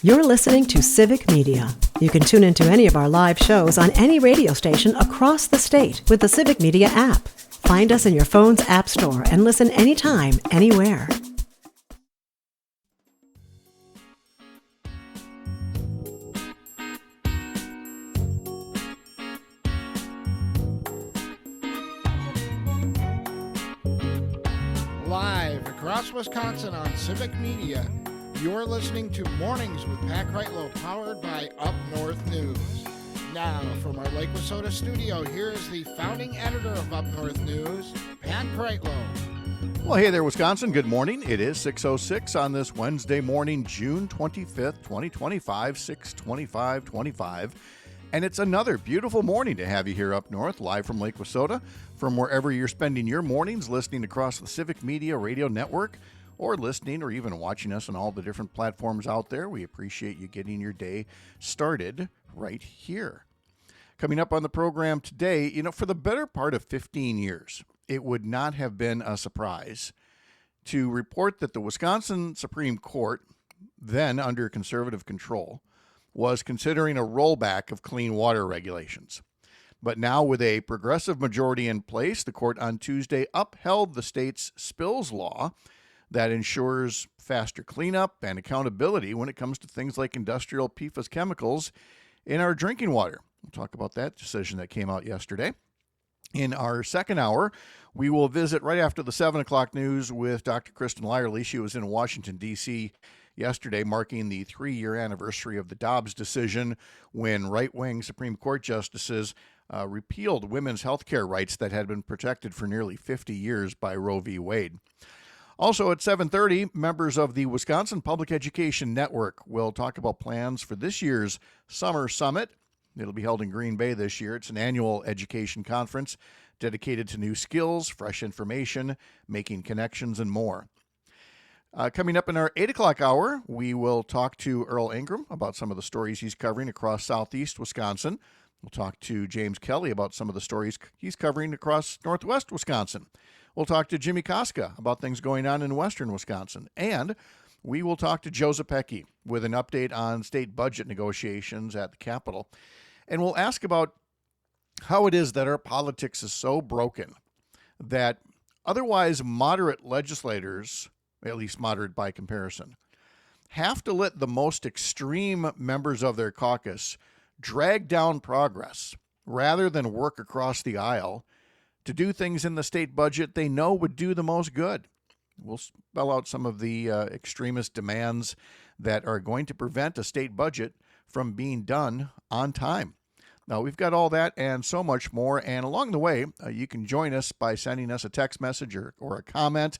You're listening to Civic Media. You can tune into any of our live shows on any radio station across the state with the Civic Media app. Find us in your phone's app store and listen anytime, anywhere. Live across Wisconsin on Civic Media, you're listening to Mornings with Pat Kreitlow, powered by Up North News. Now, from our Lake Wissota studio, here is the founding editor of Up North News, Pat Kreitlow. Well, hey there, Wisconsin. Good morning. It is 6:06 on this Wednesday morning, June 25th, 2025, 6/25/25. And it's another beautiful morning to have you here up north, live from Lake Wissota, from wherever you're spending your mornings, listening across the Civic Media Radio Network, or listening or even watching us on all the different platforms out there. We appreciate you getting your day started right here. Coming up on the program today, for the better part of 15 years, it would not have been a surprise to report that the Wisconsin Supreme Court, then under conservative control, was considering a rollback of clean water regulations. But now, with a progressive majority in place, the court on Tuesday upheld the state's spills law that ensures faster cleanup and accountability when it comes to things like industrial PFAS chemicals in our drinking water. We'll talk about that decision that came out yesterday. In our second hour, we will visit right after the 7 o'clock news with Dr. Kristen Lyerly. She was in Washington, D.C. yesterday, marking the 3-year anniversary of the Dobbs decision when right-wing Supreme Court justices repealed women's health care rights that had been protected for nearly 50 years by Roe v. Wade. Also at 7:30, members of the Wisconsin Public Education Network will talk about plans for this year's Summer Summit. It'll be held in Green Bay this year. It's an annual education conference dedicated to new skills, fresh information, making connections, and more. Coming up in our 8 o'clock hour, we will talk to Earl Ingram about some of the stories he's covering across southeast Wisconsin. We'll talk to James Kelly about some of the stories he's covering across northwest Wisconsin. We'll talk to Jimmy Koska about things going on in western Wisconsin. And we will talk to Joe Zepecki with an update on state budget negotiations at the Capitol. And we'll ask about how it is that our politics is so broken that otherwise moderate legislators, at least moderate by comparison, have to let the most extreme members of their caucus drag down progress rather than work across the aisle to do things in the state budget they know would do the most good. We'll spell out some of the extremist demands that are going to prevent a state budget from being done on time. Now, we've got all that and so much more, and along the way, you can join us by sending us a text message or a comment.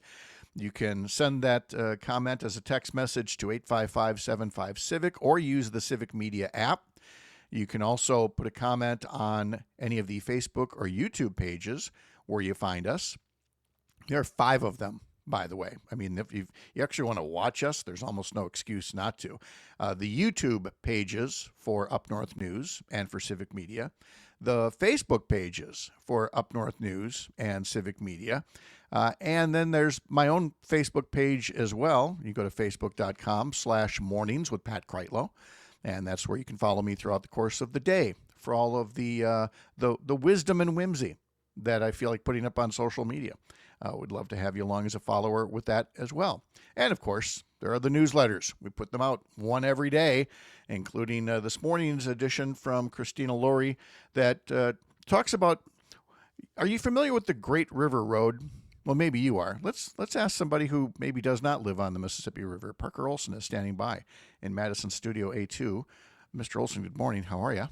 You can send that comment as a text message to 855-75-CIVIC or use the Civic Media app. You can also put a comment on any of the Facebook or YouTube pages where you find us. There are 5 of them, by the way. I mean, if you actually want to watch us, there's almost no excuse not to. The YouTube pages for Up North News and for Civic Media. The Facebook pages for Up North News and Civic Media. And then there's my own Facebook page as well. You go to facebook.com/mornings with Pat Kreitlow. And that's where you can follow me throughout the course of the day for all of the wisdom and whimsy that I feel like putting up on social media. Would love to have you along as a follower with that as well. And, of course, there are the newsletters. We put them out one every day, including this morning's edition from Christina Laurie that talks about, are you familiar with the Great River Road? Well, maybe you are. Let's ask somebody who maybe does not live on the Mississippi River. Parker Olson is standing by in Madison Studio A2. Mr. Olson, good morning. How are you?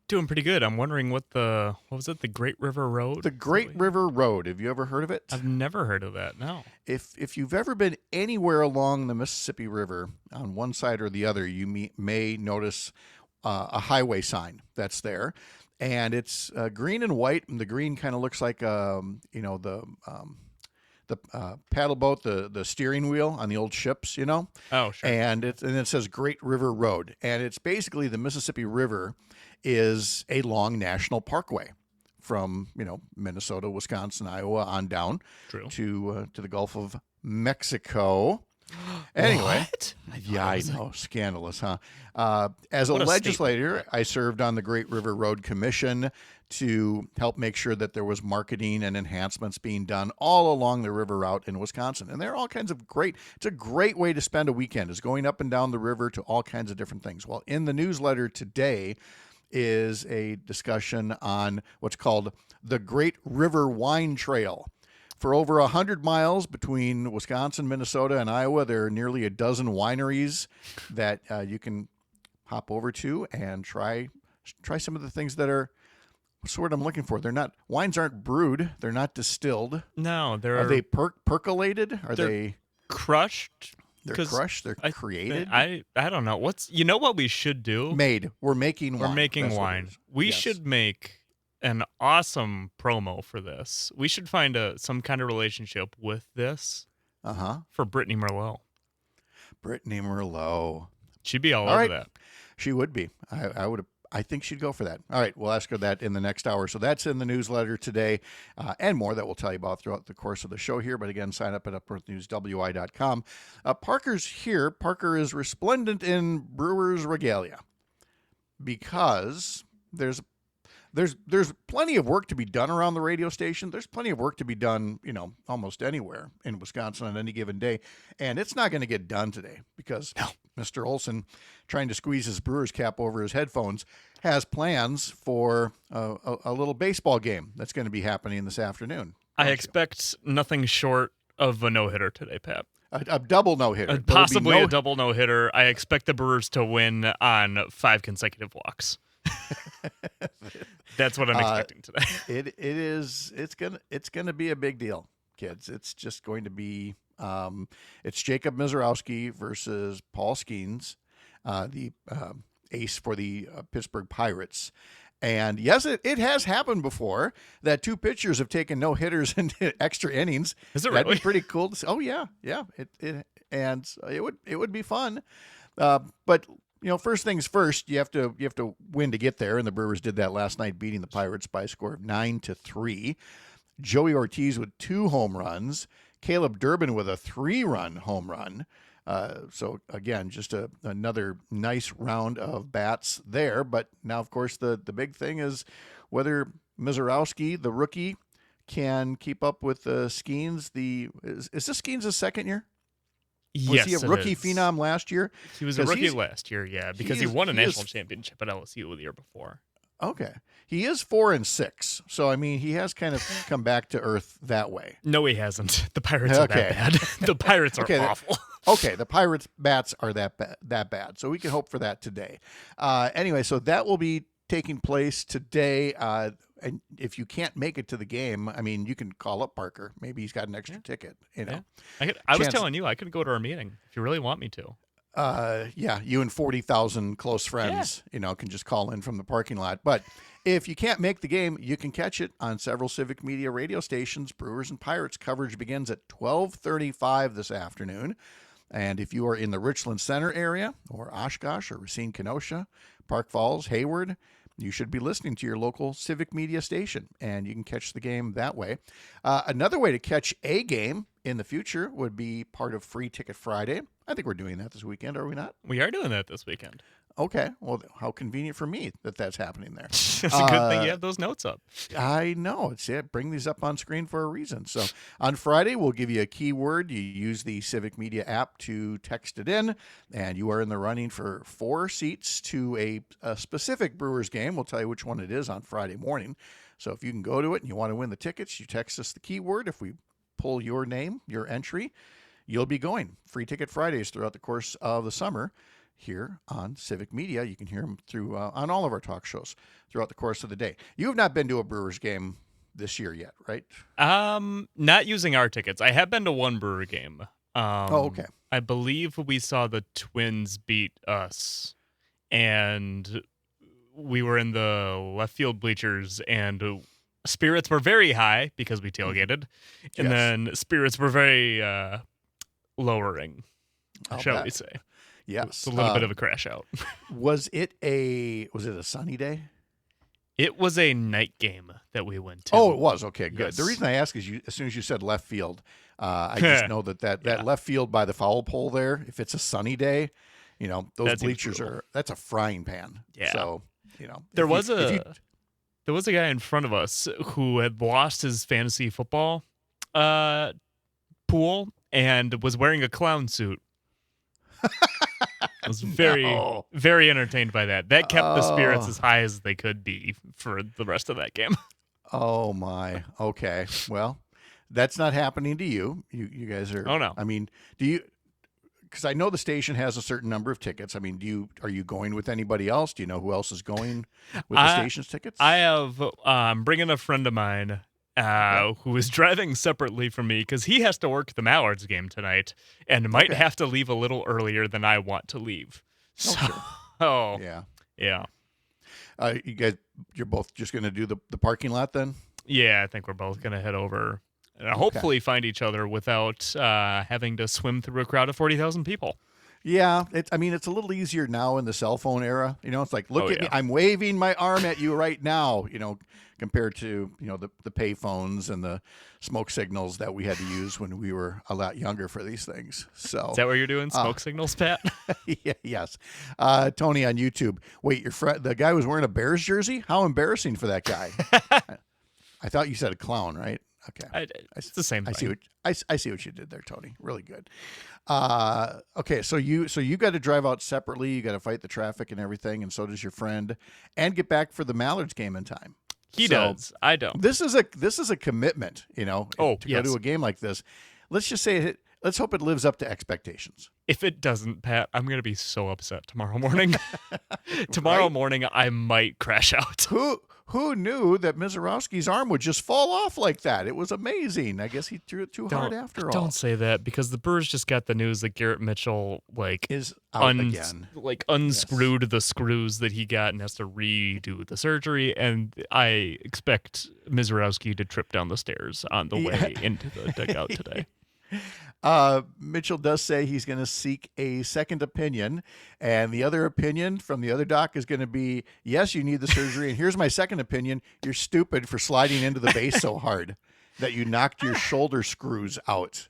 Doing pretty good. I'm wondering what was it? The Great River Road? The Great River Road. Have you ever heard of it? I've never heard of that, no. If you've ever been anywhere along the Mississippi River, on one side or the other, you may notice a highway sign that's there. And it's green and white, and the green kind of looks like, the paddle boat, the steering wheel on the old ships, Oh, sure. And it says Great River Road. And it's basically the Mississippi River is a long national parkway from, Minnesota, Wisconsin, Iowa on down True. to the Gulf of Mexico. Anyway, What? yeah, I know, scandalous, huh? As a What a legislator, I served on the Great River Road Commission to help make sure that there was marketing and enhancements being done all along the river route in Wisconsin. And there are all kinds of it's a great way to spend a weekend, is going up and down the river to all kinds of different things. Well, in the newsletter today is a discussion on what's called the Great River Wine Trail. For over 100 miles between Wisconsin, Minnesota, and Iowa, there are nearly a dozen wineries that you can hop over to and try some of the things that are, what's the word I'm looking for? Wines aren't brewed. They're not distilled. No, Are they percolated? Are they crushed? They're crushed. They're created. I don't know. You know what we should do? Made. We're making wine. We're making wine. We Yes. should make an awesome promo for this. We should find some kind of relationship with this. For Brittany Merlot. Brittany Merlot. She'd be all over that. She would be. I think she'd go for that. All right, we'll ask her that in the next hour. So that's in the newsletter today, and more that we'll tell you about throughout the course of the show here. But again, sign up at upnorthnewswi.com. Parker's here. Parker is resplendent in Brewers regalia because there's plenty of work to be done around the radio station. There's plenty of work to be done, almost anywhere in Wisconsin on any given day. And it's not going to get done today because Mr. Olson, trying to squeeze his brewer's cap over his headphones, has plans for a little baseball game that's going to be happening this afternoon. I expect nothing short of a no-hitter today, Pat. A double no-hitter. Possibly a double no-hitter. I expect the Brewers to win on 5 consecutive walks. That's what I'm expecting today. It's gonna be a big deal, kids. It's just going to be it's Jacob Mizorowski versus Paul Skeens, the ace for the Pittsburgh Pirates. And yes, it has happened before that 2 pitchers have taken no hitters into extra innings. Is it That'd really? be pretty cool to see. Oh yeah. It would be fun. But first things first, you have to win to get there, and the Brewers did that last night, beating the Pirates by a score of 9-3. Joey Ortiz with 2 home runs, Caleb Durbin with a 3-run home run. So again, just another nice round of bats there. But now, of course, the big thing is whether Mizorowski, the rookie, can keep up with Skeens. Is this Skeens' second year? Yes, was he a rookie phenom last year? He was a rookie last year, yeah, because he won a national championship at LSU the year before. Okay. He is 4-6, so I mean he has kind of come back to earth that way. No, he hasn't. The Pirates are that bad. The Pirates are awful. Okay, the Pirates bats are that bad, so we can hope for that today. Anyway, so that will be taking place today. And if you can't make it to the game, I mean, you can call up Parker. Maybe he's got an extra ticket. Yeah. I was telling you, I could go to our meeting if you really want me to. Yeah, you and 40,000 close friends, can just call in from the parking lot. But if you can't make the game, you can catch it on several Civic Media radio stations. Brewers and Pirates coverage begins at 12:35 this afternoon. And if you are in the Richland Center area, or Oshkosh, or Racine, Kenosha, Park Falls, Hayward, you should be listening to your local Civic Media station, and you can catch the game that way. Another way to catch a game in the future would be part of Free Ticket Friday. I think we're doing that this weekend, are we not? We are doing that this weekend. Okay. Well, how convenient for me that that's happening there. It's a good thing you have those notes up. I know. It's it. Bring these up on screen for a reason. So on Friday, we'll give you a keyword. You use the Civic Media app to text it in, and you are in the running for 4 seats to a specific Brewers game. We'll tell you which one it is on Friday morning. So if you can go to it and you want to win the tickets, you text us the keyword. If we pull your name, your entry, you'll be going. Free Ticket Fridays throughout the course of the summer here on Civic Media. You can hear them through on all of our talk shows throughout the course of the day. You have not been to a Brewers game this year yet, right? Not using our tickets. I have been to one Brewer game. Okay. I believe we saw the Twins beat us, and we were in the left field bleachers, and spirits were very high because we tailgated, and then spirits were very lowering, shall we say. Yes. It's a little bit of a crash out. Was it a sunny day? It was a night game that we went to. Oh, it was. Okay, good. Yes. The reason I ask is as soon as you said left field, I just know that left field by the foul pole there, if it's a sunny day, those That seems bleachers brutal. that's a frying pan. Yeah. So, There was a guy in front of us who had lost his fantasy football pool and was wearing a clown suit. I was very entertained by that. That kept the spirits as high as they could be for the rest of that game. Oh my. Okay. Well, that's not happening to you. You guys are. Oh, no. I mean, do you? Because I know the station has a certain number of tickets. I mean, are you going with anybody else? Do you know who else is going with the station's tickets? I have bringing a friend of mine who is driving separately from me because he has to work the Mallards game tonight and might have to leave a little earlier than I want to leave. So, yeah. You guys, you're both just going to do the parking lot then? Yeah, I think we're both going to head over and hopefully find each other without having to swim through a crowd of 40,000 people. Yeah, it's a little easier now in the cell phone era. It's like, look at me, I'm waving my arm at you right now, compared to, the pay phones and the smoke signals that we had to use when we were a lot younger for these things. So is that what you're doing? Smoke signals, Pat? Yeah, yes. Tony on YouTube. Wait, your friend, the guy was wearing a Bears jersey? How embarrassing for that guy. I thought you said a clown, right? Okay. It's the same thing. I see what you did there, Tony. Really good. Okay, so you got to drive out separately. You got to fight the traffic and everything, and so does your friend, and get back for the Mallards game in time. He does. I don't. This is a commitment, to go to a game like this. Let's just say it. Let's hope it lives up to expectations. If it doesn't, Pat, I'm going to be so upset tomorrow morning. Tomorrow morning, I might crash out. Who knew that Mizorowski's arm would just fall off like that? It was amazing. I guess he threw it too hard after all. Don't say that, because the Brewers just got the news that Garrett Mitchell is out again. Unscrewed the screws that he got and has to redo the surgery. And I expect Mizorowski to trip down the stairs on the way into the dugout today. Mitchell does say he's going to seek a second opinion, and the other opinion from the other doc is going to be, yes, you need the surgery, and here's my second opinion: you're stupid for sliding into the base so hard that you knocked your shoulder screws out.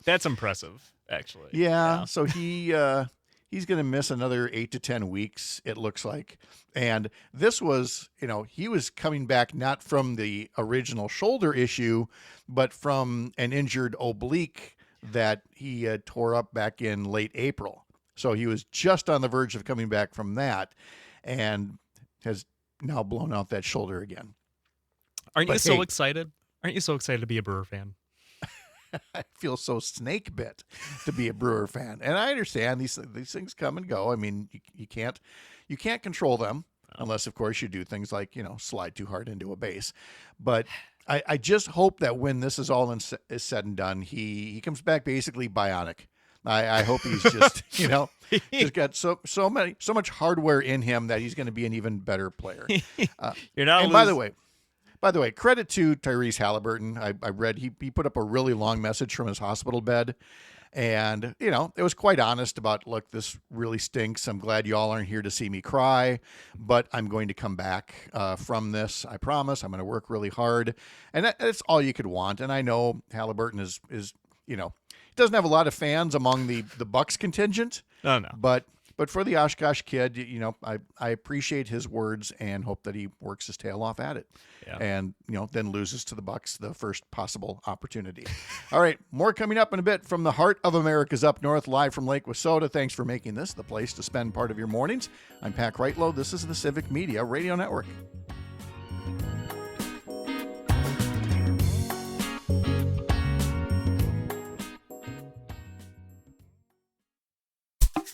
That's impressive, actually. Yeah. So he's going to miss another 8 to 10 weeks, it looks like. And this was, he was coming back not from the original shoulder issue, but from an injured oblique that he tore up back in late April. So he was just on the verge of coming back from that and has now blown out that shoulder again. Aren't you so excited? Aren't you so excited to be a Brewer fan? I feel so snake bit to be a Brewer fan, and I understand these things come and go. I mean, you can't control them unless, of course, you do things like slide too hard into a base. But I just hope that when this is all is said and done, he comes back basically bionic. I hope he's just just got so much hardware in him that he's going to be an even better player. You're not. And by the way, credit to Tyrese Halliburton. I read he put up a really long message from his hospital bed. And, it was quite honest about, look, this really stinks. I'm glad you all aren't here to see me cry, but I'm going to come back from this. I promise. I'm going to work really hard. And that's all you could want. And I know Halliburton is doesn't have a lot of fans among the Bucks contingent. Oh, no. But for the Oshkosh kid, I appreciate his words and hope that he works his tail off at it. Yeah. And, then loses to the Bucks the first possible opportunity. All right, more coming up in a bit from the heart of America's Up North, live from Lake Wissota. Thanks for making this the place to spend part of your mornings. I'm Pat Kreitlow. This is the Civic Media Radio Network.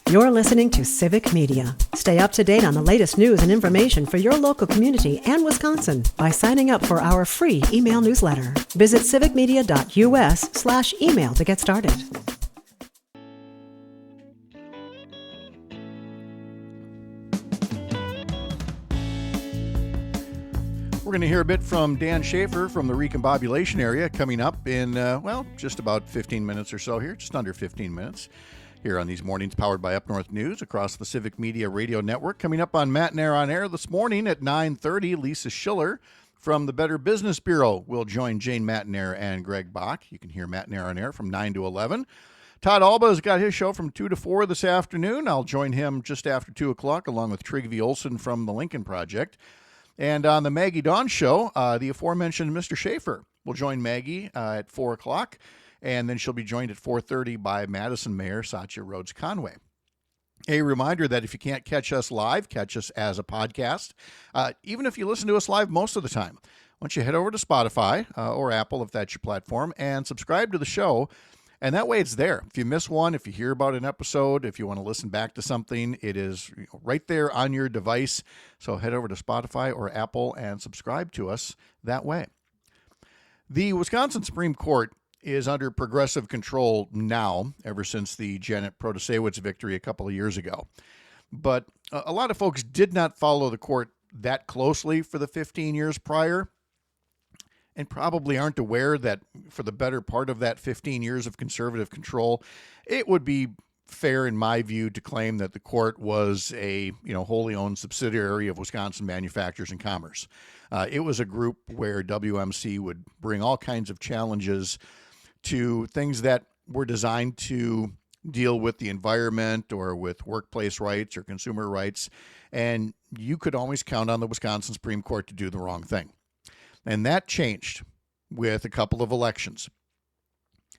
You're listening to Civic Media. Stay up to date on the latest news and information for your local community and Wisconsin by signing up for our free email newsletter. Visit civicmedia.us/email to get started. We're going to hear a bit from Dan Schaefer from the recombobulation area coming up in, just about 15 minutes or so here, just under 15 minutes. here on these mornings powered by Up North News across the Civic Media Radio Network. Coming up on Matt and Air on Air this morning at 9:30, Lisa Schiller from the Better Business Bureau will join Jane Matnair and Greg Bach. You can hear Matt and Air on Air from 9 to 11. Todd Alba's got his show from 2 to 4 this afternoon. I'll join him just after 2 o'clock along with Trygve Olsen from the Lincoln Project. And on the Maggie Dawn show, the aforementioned Mr. Schaefer will join Maggie at 4 o'clock. And then she'll be joined at 4:30 by Madison Mayor Satya Rhodes Conway. A reminder that if you can't catch us live, catch us as a podcast. Even if you listen to us live most of the time, why don't you head over to Spotify or Apple, if that's your platform, and subscribe to the show. And that way it's there. If you miss one, if you hear about an episode, if you want to listen back to something, it is right there on your device. So head over to Spotify or Apple and subscribe to us that way. The Wisconsin Supreme Court is under progressive control now, ever since the Janet Protasewicz victory a couple of years ago. But a lot of folks did not follow the court that closely for the 15 years prior, and probably aren't aware that for the better part of that 15 years of conservative control, it would be fair, in my view, to claim that the court was a wholly owned subsidiary of Wisconsin Manufacturers and Commerce. It was a group where WMC would bring all kinds of challenges to things that were designed to deal with the environment or with workplace rights or consumer rights, and you could always count on the Wisconsin Supreme Court to do the wrong thing. And that changed with a couple of elections.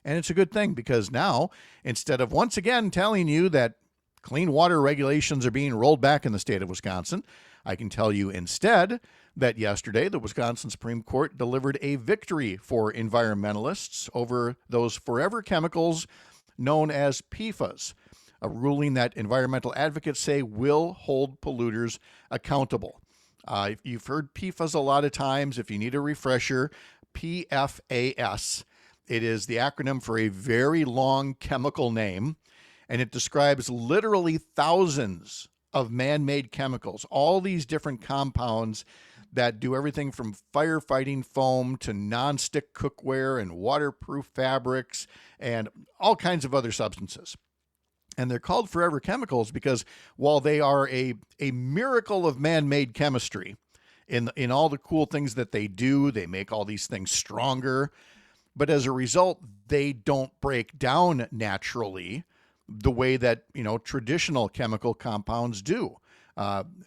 And it's a good thing, because now, instead of once again telling you that clean water regulations are being rolled back in the state of Wisconsin, I can tell you instead that yesterday the Wisconsin Supreme Court delivered a victory for environmentalists over those forever chemicals known as PFAS, a ruling that environmental advocates say will hold polluters accountable. You've heard PFAS a lot of times. If you need a refresher, PFAS. It is the acronym for a very long chemical name, and it describes literally thousands of man-made chemicals, all these different compounds that do everything from firefighting foam to nonstick cookware and waterproof fabrics and all kinds of other substances. And they're called forever chemicals because while they are a miracle of man-made chemistry in all the cool things that they do, they make all these things stronger, but as a result, they don't break down naturally the way that, traditional chemical compounds do.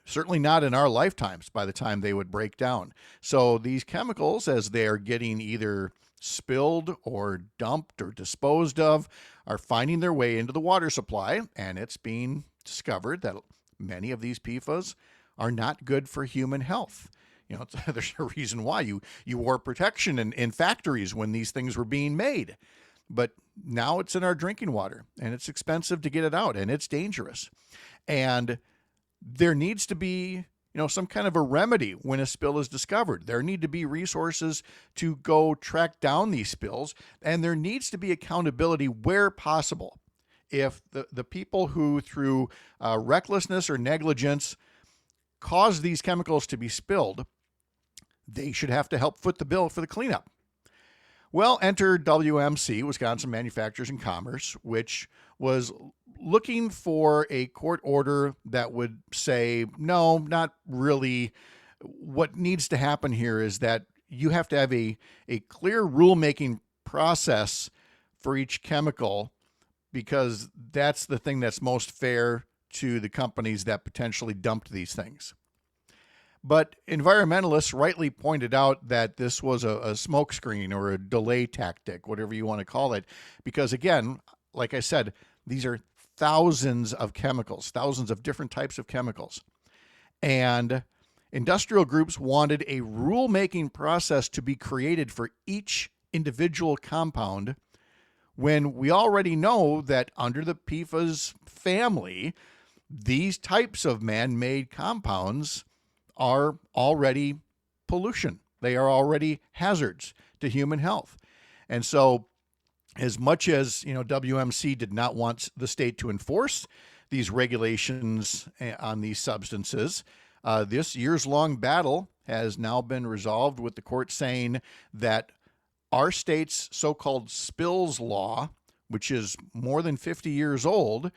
Certainly not in our lifetimes by the time they would break down. So these chemicals, as they are getting either spilled or dumped or disposed of, are finding their way into the water supply, and it's being discovered that many of these PFAS are not good for human health. There's a reason why you wore protection in factories when these things were being made. But now it's in our drinking water, and it's expensive to get it out, and it's dangerous. And there needs to be, some kind of a remedy when a spill is discovered. There need to be resources to go track down these spills, and there needs to be accountability where possible. If the people who, through recklessness or negligence, cause these chemicals to be spilled, they should have to help foot the bill for the cleanup. Well, enter WMC, Wisconsin Manufacturers and Commerce, which was looking for a court order that would say, no, not really. What needs to happen here is that you have to have a clear rulemaking process for each chemical, because that's the thing that's most fair to the companies that potentially dumped these things. But environmentalists rightly pointed out that this was a smokescreen or a delay tactic, whatever you want to call it, because again, like I said, these are thousands of chemicals, thousands of different types of chemicals. And industrial groups wanted a rulemaking process to be created for each individual compound, when we already know that under the PFAS family, these types of man-made compounds are already pollution. They are already hazards to human health. And so as much as, WMC did not want the state to enforce these regulations on these substances, this years-long battle has now been resolved with the court saying that our state's so-called spills law which is more than 50 years old,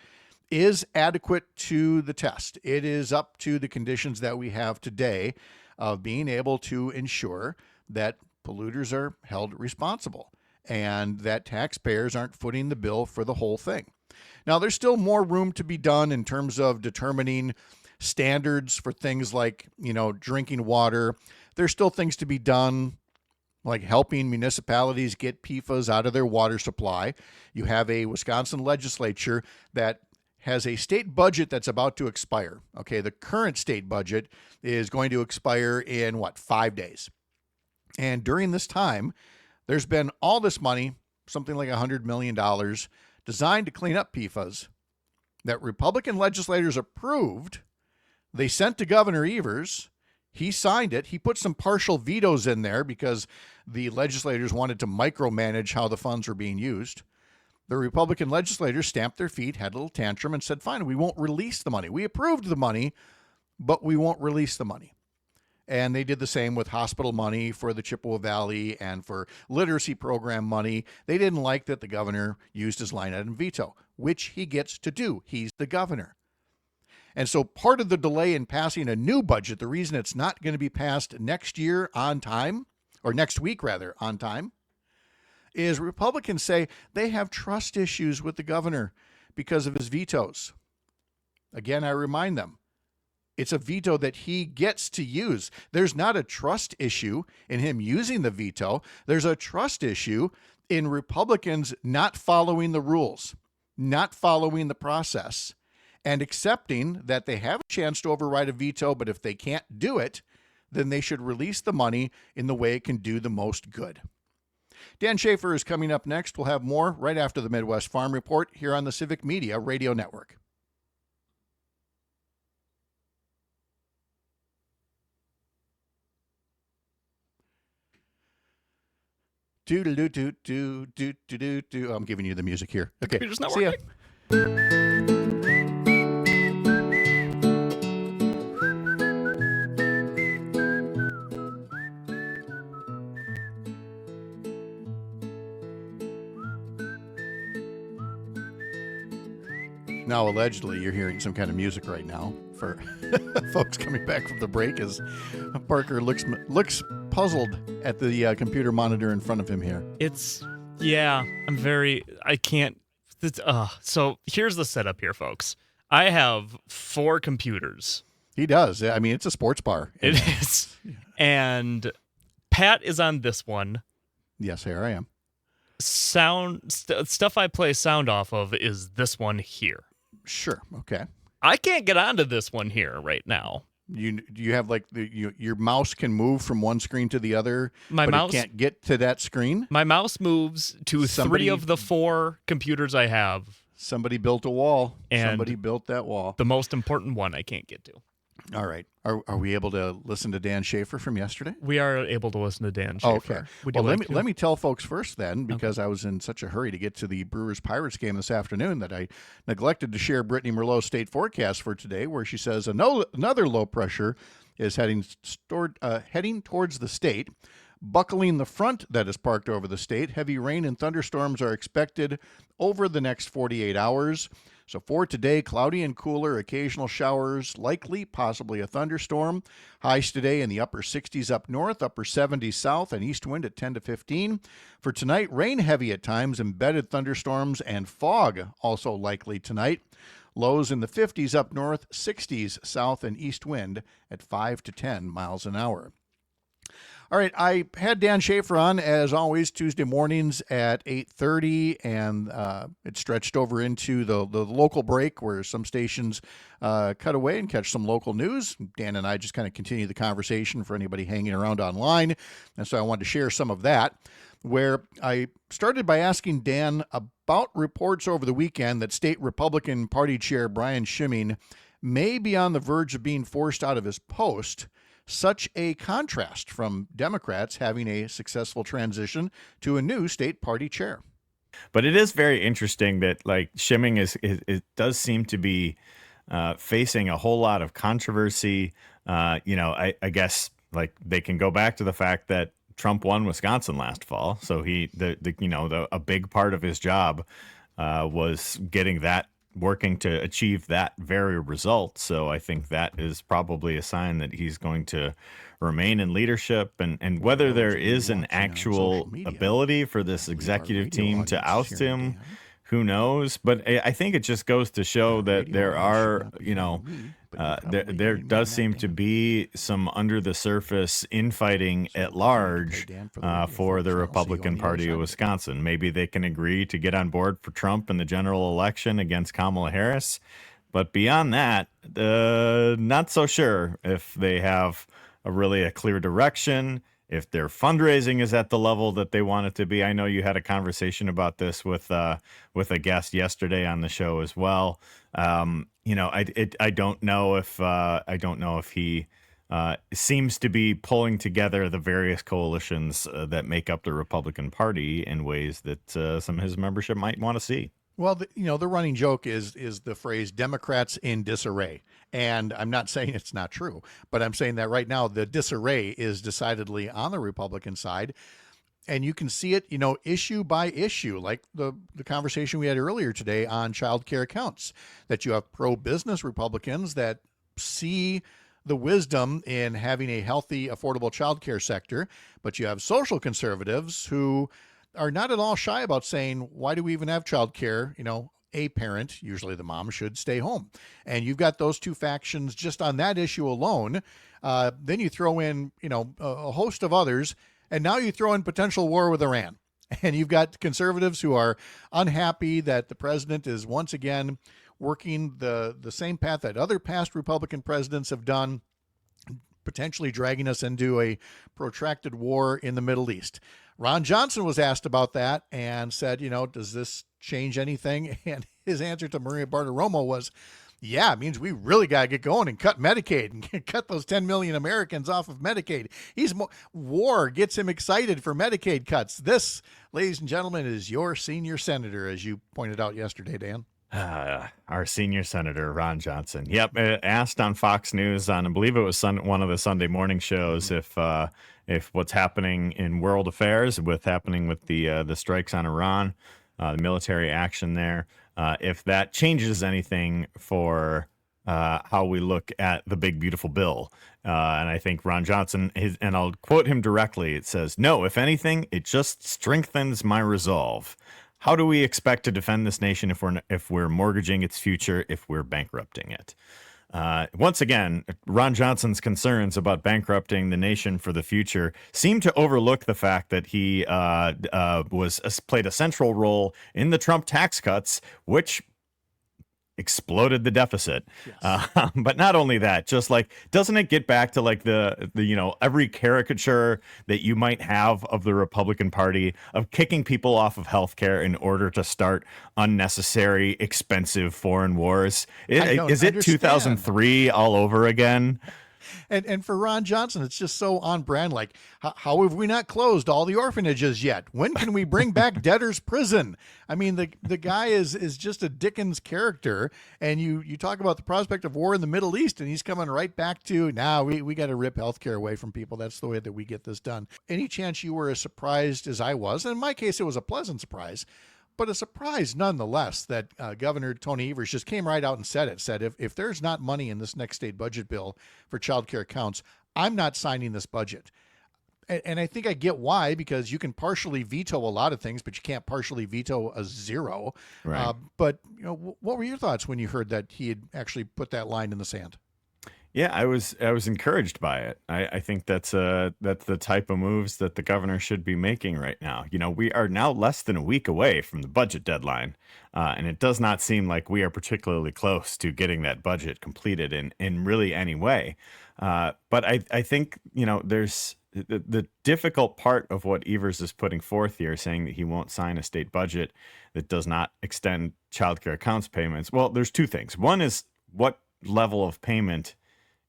is adequate to the test. It is up to the conditions that we have today of being able to ensure that polluters are held responsible and that taxpayers aren't footing the bill for the whole thing. Now, there's still more room to be done in terms of determining standards for things like, drinking water. There's still things to be done, like helping municipalities get PFAS out of their water supply. You have a Wisconsin legislature that has a state budget that's about to expire. Okay, the current state budget is going to expire in 5 days. And during this time, there's been all this money, something like $100 million, designed to clean up PFAS that Republican legislators approved. They sent to Governor Evers. He signed it. He put some partial vetoes in there because the legislators wanted to micromanage how the funds were being used. The Republican legislators stamped their feet, had a little tantrum, and said, fine, we won't release the money. We approved the money, but we won't release the money. And they did the same with hospital money for the Chippewa Valley and for literacy program money. They didn't like that the governor used his line item veto, which he gets to do. He's the governor. And so part of the delay in passing a new budget, the reason it's not going to be passed next year on time, or next week rather, on time, is Republicans say they have trust issues with the governor because of his vetoes. Again, I remind them, it's a veto that he gets to use. There's not a trust issue in him using the veto. There's a trust issue in Republicans not following the rules, not following the process, and accepting that they have a chance to override a veto, but if they can't do it, then they should release the money in the way it can do the most good. Dan Schaefer is coming up next. We'll have more right after the Midwest Farm Report here on the Civic Media Radio Network. Do. I'm giving you the music here. Okay. Computer's not See ya. working. Now, allegedly, you're hearing some kind of music right now for folks coming back from the break as Parker looks puzzled at the computer monitor in front of him here. So here's the setup here, folks. I have 4 computers. He does. I mean, it's a sports bar. It is. And Pat is on this one. Yes, here I am. Stuff I play sound off of is this one here. Sure. Okay. I can't get onto this one here right now. You have like your mouse can move from one screen to the other, but it can't get to that screen? My mouse moves to 3 of the 4 computers I have. Somebody built a wall. And somebody built that wall. The most important one I can't get to. All right. Are we able to listen to Dan Schaefer from yesterday? We are able to listen to Dan Schaefer. Okay. Well, let me tell folks first then, because I was in such a hurry to get to the Brewers-Pirates game this afternoon that I neglected to share Brittany Merlot's state forecast for today, where she says another low pressure is heading towards the state, buckling the front that is parked over the state. Heavy rain and thunderstorms are expected over the next 48 hours. So for today, cloudy and cooler, occasional showers, likely, possibly a thunderstorm. Highs today in the upper 60s up north, upper 70s south, and east wind at 10 to 15. For tonight, rain heavy at times, embedded thunderstorms, and fog also likely tonight. Lows in the 50s up north, 60s south, and east wind at 5 to 10 miles an hour. All right, I had Dan Schaefer on, as always, Tuesday mornings at 8:30, and it stretched over into the local break where some stations cut away and catch some local news. Dan and I just kind of continue the conversation for anybody hanging around online, and so I wanted to share some of that, where I started by asking Dan about reports over the weekend that State Republican Party Chair Brian Schimming may be on the verge of being forced out of his post. Such a contrast from Democrats having a successful transition to a new state party chair. But it is very interesting that Schimming it does seem to be facing a whole lot of controversy. I guess they can go back to the fact that Trump won Wisconsin last fall, so a big part of his job was getting that working to achieve that very result. So I think that is probably a sign that he's going to remain in leadership. And whether there is an actual ability for this executive team to oust him, who knows? But I think it just goes to show that there are, there does seem to be some under the surface infighting at large for the Republican Party of Wisconsin. Maybe they can agree to get on board for Trump in the general election against Kamala Harris. But beyond that, not so sure if they have a clear direction, if their fundraising is at the level that they want it to be. I know you had a conversation about this with a guest yesterday on the show as well. I don't know if he seems to be pulling together the various coalitions that make up the Republican Party in ways that some of his membership might want to see. Well, the running joke is the phrase Democrats in disarray. And I'm not saying it's not true, but I'm saying that right now the disarray is decidedly on the Republican side. And you can see it, issue by issue, like the conversation we had earlier today on child care accounts, that you have pro-business Republicans that see the wisdom in having a healthy, affordable child care sector, but you have social conservatives who are not at all shy about saying, why do we even have child care? A parent, usually the mom, should stay home. And you've got those two factions just on that issue alone. Then you throw in, a host of others, and now you throw in potential war with Iran. And you've got conservatives who are unhappy that the president is once again working the same path that other past Republican presidents have done, potentially dragging us into a protracted war in the Middle East. Ron Johnson was asked about that and said, does this change anything? And his answer to Maria Bartiromo was, yeah, it means we really got to get going and cut Medicaid and cut those 10 million Americans off of Medicaid. War gets him excited for Medicaid cuts. This, ladies and gentlemen, is your senior senator, as you pointed out yesterday, Dan. Our senior senator, Ron Johnson. Yep. Asked on Fox News on, I believe it was one of the Sunday morning shows, if what's happening in world affairs, what's happening with the strikes on Iran, the military action there, if that changes anything for how we look at the big, beautiful bill. And I think Ron Johnson, and I'll quote him directly, it says, "No, if anything, it just strengthens my resolve. How do we expect to defend this nation if we're mortgaging its future, if we're bankrupting it?" Once again, Ron Johnson's concerns about bankrupting the nation for the future seem to overlook the fact that he played a central role in the Trump tax cuts, which exploded the deficit. Yes. But not only that, just like, doesn't it get back to like the every caricature that you might have of the Republican Party of kicking people off of healthcare in order to start unnecessary, expensive foreign wars? Is it 2003 all over again? And for Ron Johnson, it's just so on brand. Like, how have we not closed all the orphanages yet? When can we bring back debtor's prison? I mean, the guy is just a Dickens character. And you talk about the prospect of war in the Middle East, and he's coming right back to, we got to rip healthcare away from people. That's the way that we get this done. Any chance you were as surprised as I was? And in my case, it was a pleasant surprise. But a surprise nonetheless that Governor Tony Evers just came right out and said if there's not money in this next state budget bill for child care accounts, I'm not signing this budget. And I think I get why, because you can partially veto a lot of things, but you can't partially veto a zero. Right. But what were your thoughts when you heard that he had actually put that line in the sand? Yeah, I was encouraged by it. I think that's the type of moves that the governor should be making right now. We are now less than a week away from the budget deadline, and it does not seem like we are particularly close to getting that budget completed in really any way. But I think there's the difficult part of what Evers is putting forth here, saying that he won't sign a state budget that does not extend child care accounts payments. Well, there's two things. One is, what level of payment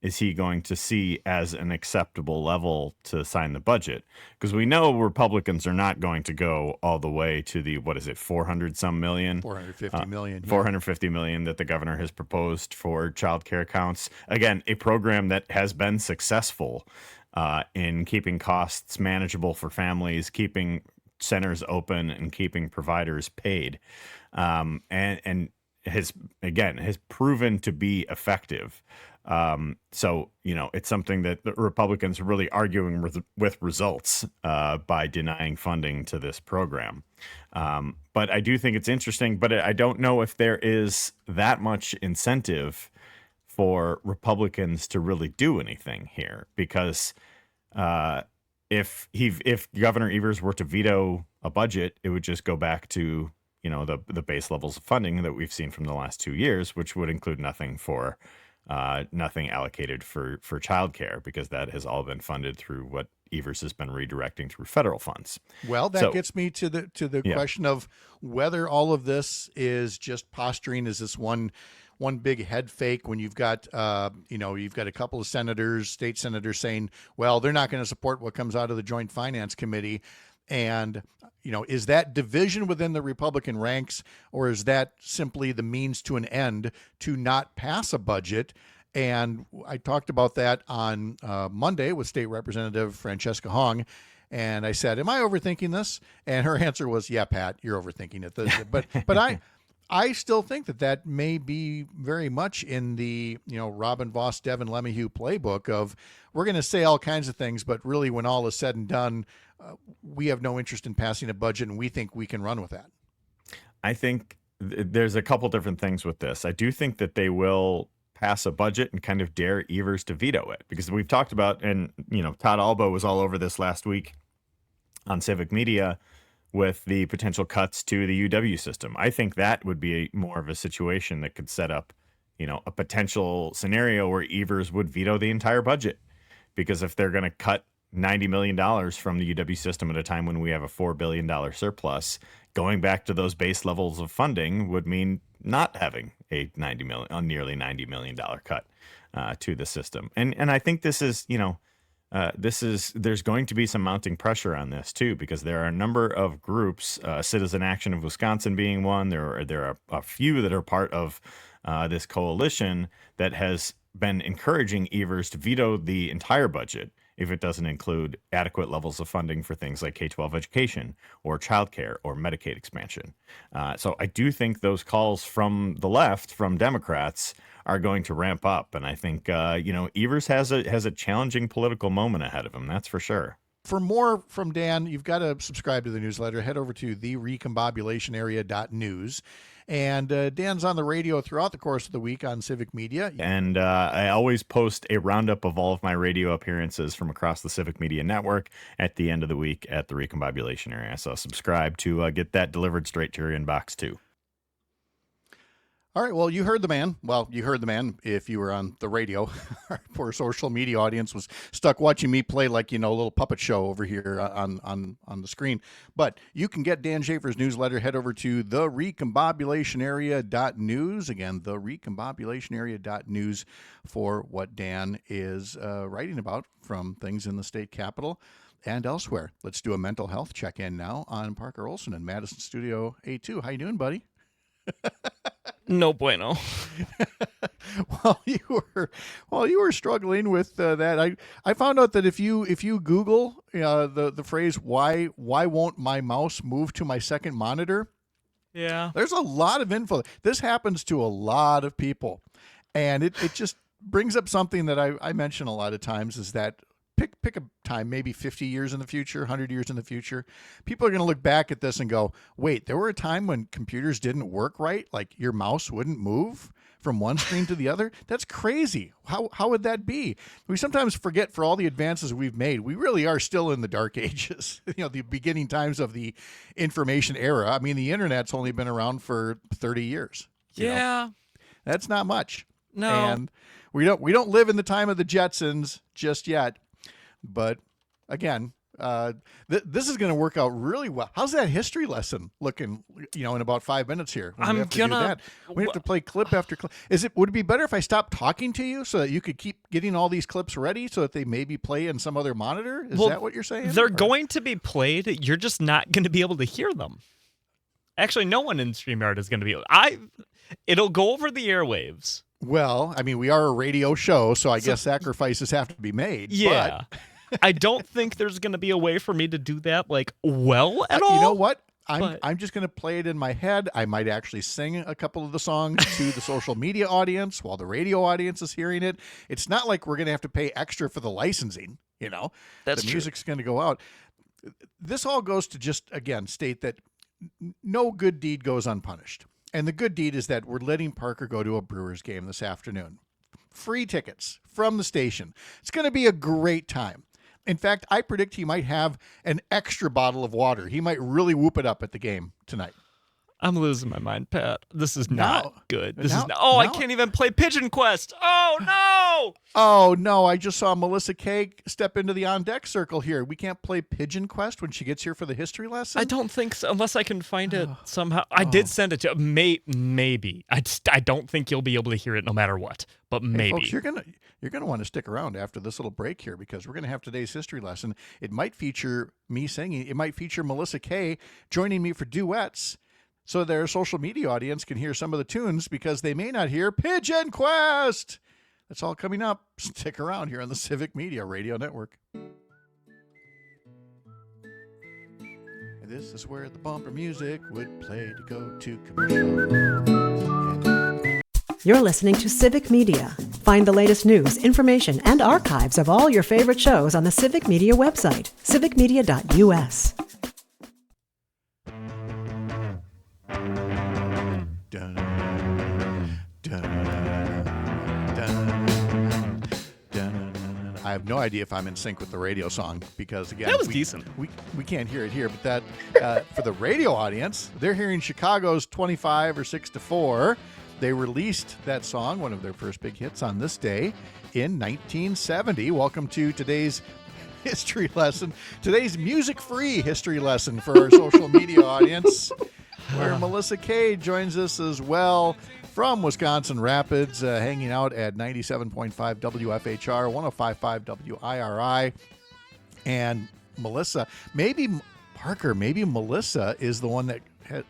is he going to see as an acceptable level to sign the budget? Because we know Republicans are not going to go all the way to the, 400 million? 450 million. 450 million that the governor has proposed for child care accounts. Again, a program that has been successful in keeping costs manageable for families, keeping centers open and keeping providers paid, and has proven to be effective. So, it's something that the Republicans are really arguing with results by denying funding to this program. But I do think it's interesting, but I don't know if there is that much incentive for Republicans to really do anything here, because if Governor Evers were to veto a budget, it would just go back to the base levels of funding that we've seen from the last 2 years, which would include nothing allocated for childcare, because that has all been funded through what Evers has been redirecting through federal funds. Well, that gets me to the question of whether all of this is just posturing. Is this one big head fake when you've got you've got a couple of state senators saying, well, they're not going to support what comes out of the Joint Finance Committee. And, is that division within the Republican ranks, or is that simply the means to an end to not pass a budget? And I talked about that on Monday with State Representative Francesca Hong. And I said, am I overthinking this? And her answer was, yeah, Pat, you're overthinking it. But I still think that may be very much in the, Robin Voss, Devin LeMahieu playbook of, we're going to say all kinds of things, but really when all is said and done, we have no interest in passing a budget, and we think we can run with that. I think there's a couple different things with this. I do think that they will pass a budget and kind of dare Evers to veto it, because we've talked about, and Todd Alba was all over this last week on Civic Media with the potential cuts to the UW system. I think that would be more of a situation that could set up, a potential scenario where Evers would veto the entire budget, because if they're going to cut $90 million from the UW system at a time when we have a $4 billion surplus, going back to those base levels of funding would mean not having a nearly $90 million cut to the system. And I think this is, there's going to be some mounting pressure on this too, because there are a number of groups, Citizen Action of Wisconsin being one. There are a few that are part of this coalition that has been encouraging Evers to veto the entire budget if it doesn't include adequate levels of funding for things like K-12 education or childcare or Medicaid expansion. So I do think those calls from the left, from Democrats, are going to ramp up. And I think, Evers has a challenging political moment ahead of him. That's for sure. For more from Dan, you've got to subscribe to the newsletter. Head over to therecombobulationarea.news. And Dan's on the radio throughout the course of the week on Civic Media. And I always post a roundup of all of my radio appearances from across the Civic Media network at the end of the week at the Recombobulation Area. So subscribe to get that delivered straight to your inbox too. All right. Well, you heard the man. Well, you heard the man if you were on the radio. Our poor social media audience was stuck watching me play like, a little puppet show over here on the screen. But you can get Dan Schaefer's newsletter. Head over to therecombobulationarea.news. Again, therecombobulationarea.news for what Dan is writing about from things in the state capitol and elsewhere. Let's do a mental health check-in now on Parker Olson in Madison Studio A2. How you doing, buddy? No bueno. While you were struggling with that, I found out that if you Google the phrase why won't my mouse move to my second monitor? Yeah. There's a lot of info. This happens to a lot of people. And it just brings up something that I mention a lot of times, is that pick a time, maybe 50 years in the future, 100 years in the future. People are going to look back at this and go, wait, there were a time when computers didn't work right? Like your mouse wouldn't move from one screen to the other? That's crazy. How would that be? We sometimes forget, for all the advances we've made, we really are still in the dark ages, the beginning times of the information era. I mean, the internet's only been around for 30 years. Yeah. That's not much. No. And we don't live in the time of the Jetsons just yet. But again, this is going to work out really well. How's that history lesson looking, in about 5 minutes here? We have to play clip after clip. Would it be better if I stopped talking to you so that you could keep getting all these clips ready so that they maybe play in some other monitor? Is that what you're saying? They're going to be played. You're just not going to be able to hear them. Actually, no one in StreamYard is going to be. It'll go over the airwaves. Well, I mean, we are a radio show, so I guess sacrifices have to be made. Yeah. I don't think there's going to be a way for me to do that like well at all. You know what? I'm just going to play it in my head. I might actually sing a couple of the songs to the social media audience while the radio audience is hearing it. It's not like we're going to have to pay extra for the licensing, That's the music's going to go out. This all goes to just, again, state that no good deed goes unpunished. And the good deed is that we're letting Parker go to a Brewers game this afternoon. Free tickets from the station. It's going to be a great time. In fact, I predict he might have an extra bottle of water. He might really whoop it up at the game tonight. I'm losing my mind, Pat. This is not good. I can't even play Pigeon Quest. Oh, no! Oh, no, I just saw Melissa Kay step into the on-deck circle here. We can't play Pigeon Quest when she gets here for the history lesson? I don't think so, unless I can find it somehow. I did send it to maybe. I don't think you'll be able to hear it no matter what, but maybe. Hey, folks, you're gonna want to stick around after this little break here because we're going to have today's history lesson. It might feature me singing. It might feature Melissa Kay joining me for duets, so their social media audience can hear some of the tunes because they may not hear Pigeon Quest. That's all coming up. Stick around here on the Civic Media Radio Network. And this is where the bumper music would play to go to commercial. You're listening to Civic Media. Find the latest news, information, and archives of all your favorite shows on the Civic Media website, civicmedia.us. I have no idea if I'm in sync with the radio song because, again, that was decent. We can't hear it here, but that for the radio audience, they're hearing Chicago's 25 or 6-4. They released that song, one of their first big hits, on this day in 1970. Welcome to today's history lesson, today's music-free history lesson for our social media audience, where Melissa Kay joins us as well from Wisconsin Rapids, hanging out at 97.5 WFHR, 105.5 WIRI. And Melissa, maybe Melissa is the one that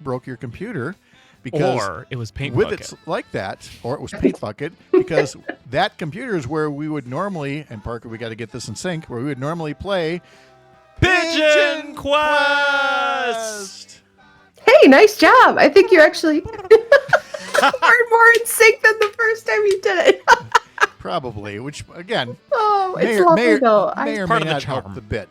broke your computer. Because or it was Paint Bucket. It's like that, or it was Paint Bucket, because that computer is where we would normally, and Parker, we got to get this in sync, where we would normally play Pigeon Quest! Hey, nice job. I think you actually were more in sync than the first time you did it. Probably, which, again, it's lovely, though. May or may not help the bit.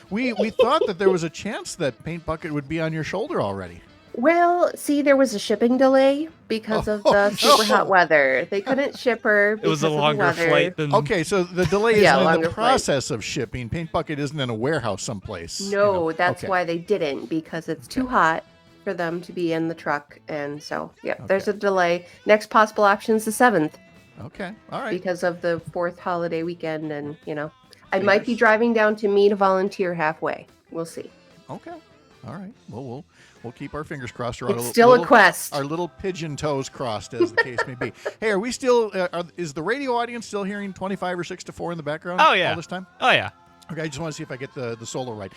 We thought that there was a chance that Paint Bucket would be on your shoulder already. Well, see, there was a shipping delay because of the super hot weather. They couldn't ship her. It was a longer flight than... Okay, so the delay isn't in the process of shipping. Paint Bucket isn't in a warehouse someplace. No, that's why they didn't, because it's too hot for them to be in the truck. And so, there's a delay. Next possible option is the 7th. Okay, all right. Because of the 4th holiday weekend, and, I might be driving down to meet a volunteer halfway. We'll see. Okay, all right. Well, we'll keep our fingers crossed. It's still a quest. Our little pigeon toes crossed, as the case may be. Hey, are we still? Is the radio audience still hearing 25 or 6-4 in the background? Oh yeah, all this time. Oh yeah. Okay, I just want to see if I get the solo right.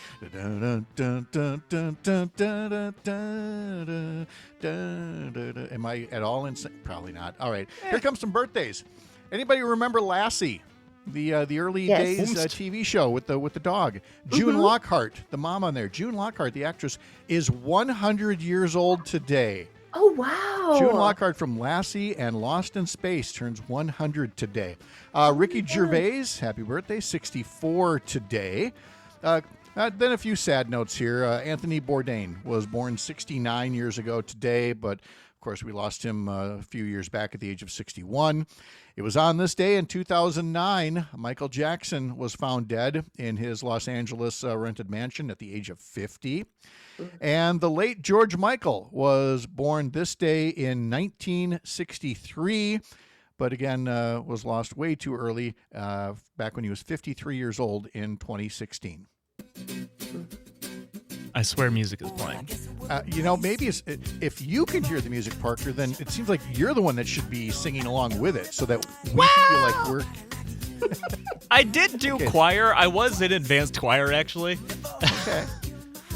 Am I at all in sync? Probably not. All right, here comes some birthdays. Anybody remember Lassie? The early days TV show with the dog. June Lockhart, the mom on there. June Lockhart, the actress, is 100 years old today. Oh, wow. June Lockhart from Lassie and Lost in Space turns 100 today. Ricky Gervais, happy birthday, 64 today. Then a few sad notes here. Anthony Bourdain was born 69 years ago today, but of course we lost him a few years back at the age of 61. It was on this day in 2009, Michael Jackson was found dead in his Los Angeles rented mansion at the age of 50. And the late George Michael was born this day in 1963, but again was lost way too early back when he was 53 years old in 2016. I swear music is playing. Maybe if you can hear the music, Parker, then it seems like you're the one that should be singing along with it so that we feel like we're... I did do choir. I was in advanced choir, actually. Okay.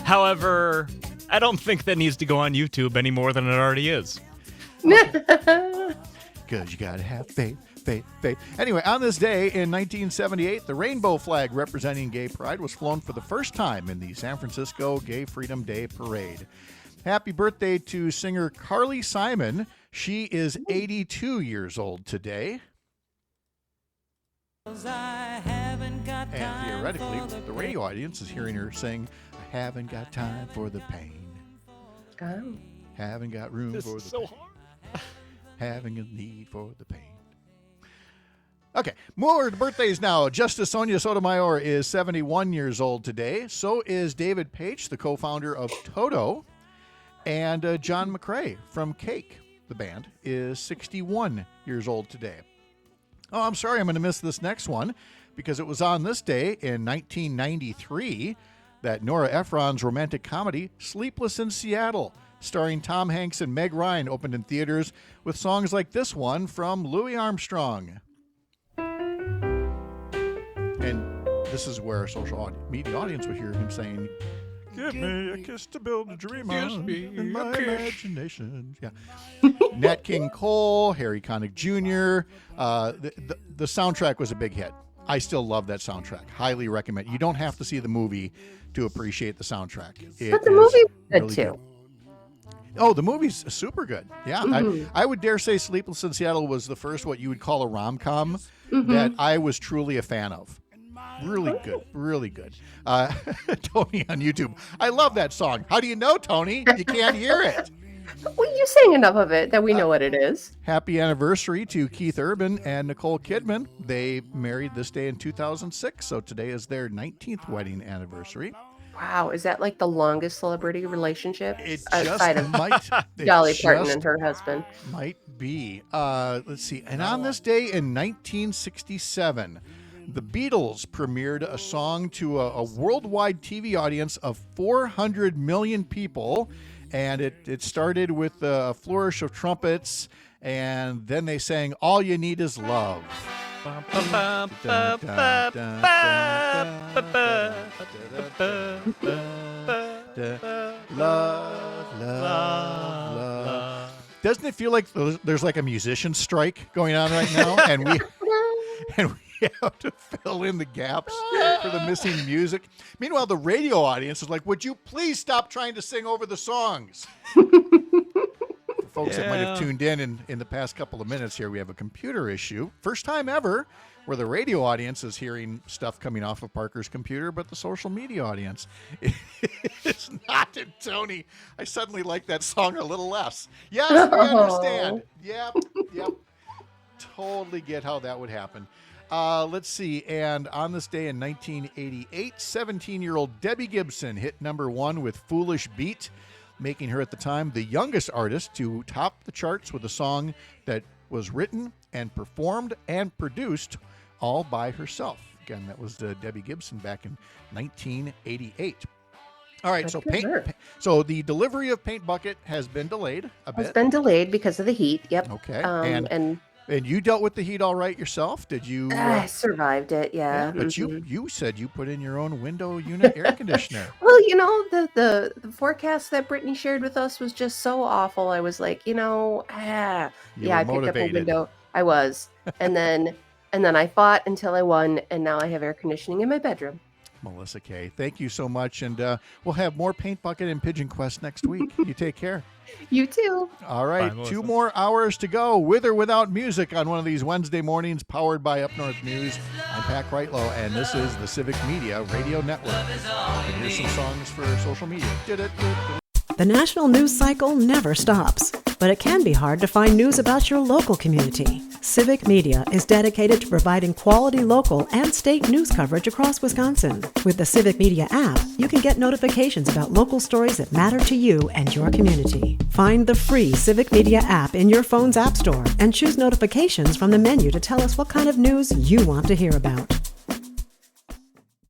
However, I don't think that needs to go on YouTube any more than it already is. Because you got to have faith. fade. Anyway, on this day in 1978, the rainbow flag representing gay pride was flown for the first time in the San Francisco Gay Freedom Day Parade. Happy birthday to singer Carly Simon. She is 82 years old today. And theoretically, the radio audience is hearing her sing, I haven't got time for the pain. Haven't got room for the pain. Having a need for the pain. Okay, more birthdays now. Justice Sonia Sotomayor is 71 years old today. So is David Paich, the co-founder of Toto. And John McCrae from Cake, the band, is 61 years old today. Oh, I'm sorry, I'm going to miss this next one because it was on this day in 1993 that Nora Ephron's romantic comedy, Sleepless in Seattle, starring Tom Hanks and Meg Ryan, opened in theaters with songs like this one from Louis Armstrong. And this is where our social media audience would hear him saying, give me a kiss to build a dream on in my imagination. Yeah. Nat King Cole, Harry Connick Jr. The soundtrack was a big hit. I still love that soundtrack. Highly recommend. You don't have to see the movie to appreciate the soundtrack. But the movie was good really too. Good. Oh, the movie's super good. Yeah, I would dare say Sleepless in Seattle was the first what you would call a rom-com that I was truly a fan of. Really good, really good. Tony on YouTube. I love that song. How do you know, Tony? You can't hear it. Well, you sang enough of it that we know what it is. Happy anniversary to Keith Urban and Nicole Kidman. They married this day in 2006, so today is their 19th wedding anniversary. Wow, is that like the longest celebrity relationship? It outside of Dolly Parton and her husband. Might be. Let's see. And on this day in 1967, the Beatles premiered a song to a worldwide TV audience of 400 million people. And it started with a flourish of trumpets. And then they sang, All You Need Is Love. Love. Doesn't it feel like there's like a musician strike going on right now, and we have to fill in the gaps for the missing music? Meanwhile, the radio audience is like, would you please stop trying to sing over the songs? Folks that might have tuned in the past couple of minutes here, we have a computer issue. First time ever where the radio audience is hearing stuff coming off of Parker's computer, but the social media audience is not. And Tony, I suddenly like that song a little less. Yes, we understand. Yep. Totally get how that would happen. Let's see. And on this day in 1988, 17-year-old Debbie Gibson hit #1 with Foolish Beat, making her at the time the youngest artist to top the charts with a song that was written and performed and produced all by herself. Again, that was Debbie Gibson back in 1988. All right, so the delivery of Paint Bucket has been delayed a bit. It's been delayed because of the heat. Yep. Okay. And you dealt with the heat all right yourself? Did you? I survived it, yeah. But you said you put in your own window unit air conditioner. Well, the forecast that Brittany shared with us was just so awful. I was like, I picked up a window. I was. And then I fought until I won, and now I have air conditioning in my bedroom. Melissa Kay, thank you so much. And we'll have more Paint Bucket and Pigeon Quest next week. You take care. You too. All right, bye, 2 more hours to go, with or without music, on one of these Wednesday mornings powered by Up North News. I'm Pat Kreitlow, and this is the Civic Media Radio Network. And here's some songs for social media. The national news cycle never stops, but it can be hard to find news about your local community. Civic Media is dedicated to providing quality local and state news coverage across Wisconsin. With the Civic Media app, you can get notifications about local stories that matter to you and your community. Find the free Civic Media app in your phone's app store and choose notifications from the menu to tell us what kind of news you want to hear about.